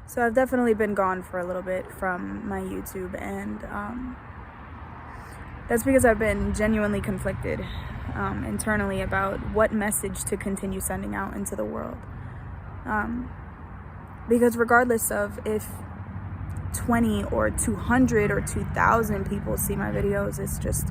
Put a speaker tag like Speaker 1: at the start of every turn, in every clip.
Speaker 1: So I've definitely been gone for a little bit from my YouTube, and that's because I've been genuinely conflicted internally about what message to continue sending out into the world. Because regardless of if 20 or 200 or 2,000 people see my videos, it's just,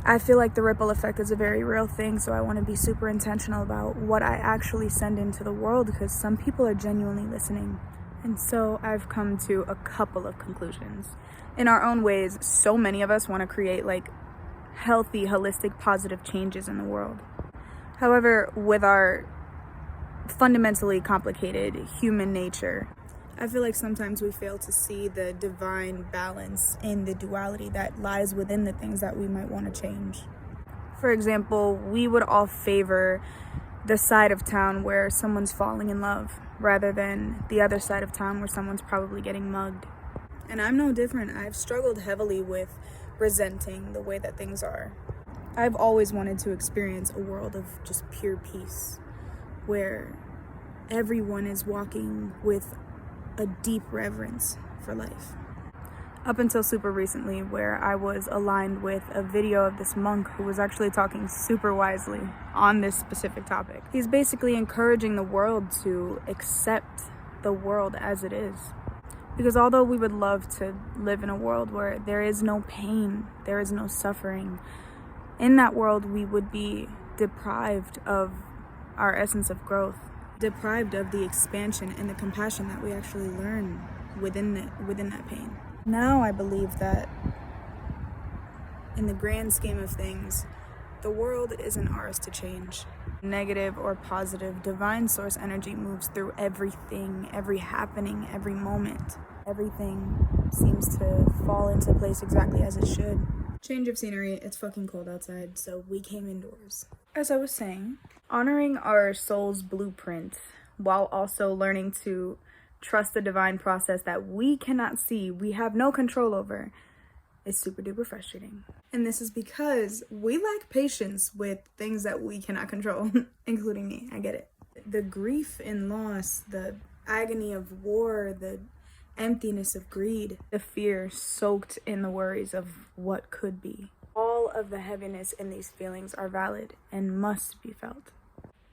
Speaker 1: I feel like the ripple effect is a very real thing, so I want to be super intentional about what I actually send into the world, because some people are genuinely listening. And so I've come to a couple of conclusions. In our own ways, so many of us want to create like healthy, holistic, positive changes in the world. However, with our fundamentally complicated human nature, I feel like sometimes we fail to see the divine balance in the duality that lies within the things that we might want to change. For example, we would all favor the side of town where someone's falling in love rather than the other side of town where someone's probably getting mugged. And I'm no different. I've struggled heavily with resenting the way that things are. I've always wanted to experience a world of just pure peace, where everyone is walking with a deep reverence for life. Up until super recently, where I was aligned with a video of this monk who was actually talking super wisely on this specific topic. He's basically encouraging the world to accept the world as it is. Because although we would love to live in a world where there is no pain, there is no suffering, in that world we would be deprived of our essence of growth, deprived of the expansion and the compassion that we actually learn within that pain. Now I believe that in the grand scheme of things, the world isn't ours to change. Negative or positive, divine source energy moves through everything, every happening, every moment. Everything seems to fall into place exactly as it should. Change of scenery, it's fucking cold outside, so we came indoors. As I was saying, honoring our soul's blueprint while also learning to trust the divine process that we cannot see, we have no control over, is super duper frustrating. And this is because we lack patience with things that we cannot control, including me. I get it. The grief and loss, the agony of war, the emptiness of greed, the fear soaked in the worries of what could be. All of the heaviness in these feelings are valid and must be felt.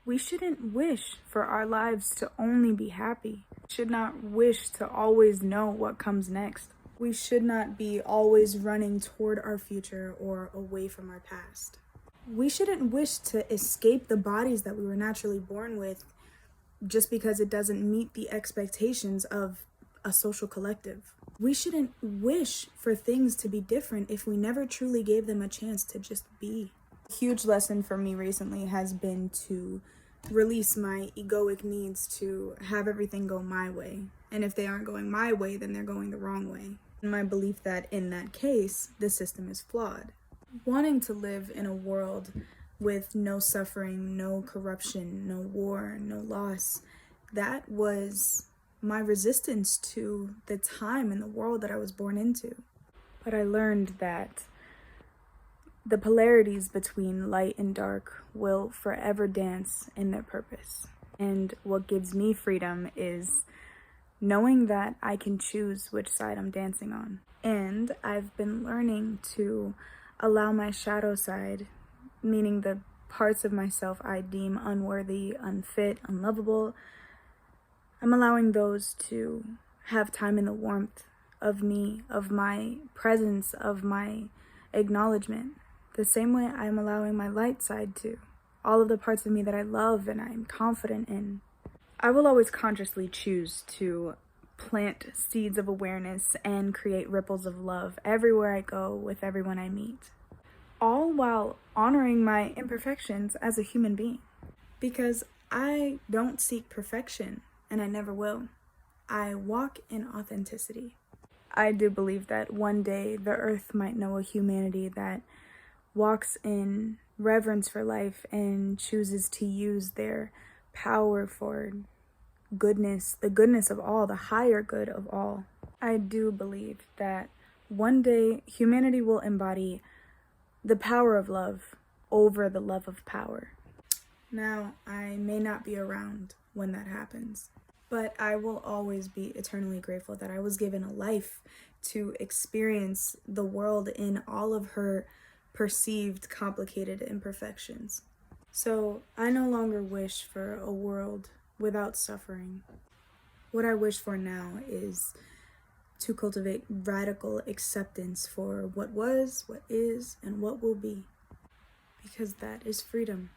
Speaker 1: We shouldn't wish for our lives to only be happy. We should not wish to always know what comes next. We should not be always running toward our future or away from our past. We shouldn't wish to escape the bodies that we were naturally born with just because it doesn't meet the expectations of a social collective. We shouldn't wish for things to be different if we never truly gave them a chance to just be. A huge lesson for me recently has been to release my egoic needs to have everything go my way. And if they aren't going my way, then they're going the wrong way. And my belief that in that case, the system is flawed. Wanting to live in a world with no suffering, no corruption, no war, no loss, that was my resistance to the time and the world that I was born into. But I learned that the polarities between light and dark will forever dance in their purpose. And what gives me freedom is knowing that I can choose which side I'm dancing on. And I've been learning to allow my shadow side, meaning the parts of myself I deem unworthy, unfit, unlovable, I'm allowing those to have time in the warmth of me, of my presence, of my acknowledgement. The same way I'm allowing my light side to. All of the parts of me that I love and I'm confident in. I will always consciously choose to plant seeds of awareness and create ripples of love everywhere I go with everyone I meet. All while honoring my imperfections as a human being. Because I don't seek perfection. And I never will. I walk in authenticity. I do believe that one day the earth might know a humanity that walks in reverence for life and chooses to use their power for goodness, the goodness of all, the higher good of all. I do believe that one day humanity will embody the power of love over the love of power. Now, I may not be around when that happens. But I will always be eternally grateful that I was given a life to experience the world in all of her perceived complicated imperfections. So I no longer wish for a world without suffering. What I wish for now is to cultivate radical acceptance for what was, what is, and what will be. Because that is freedom.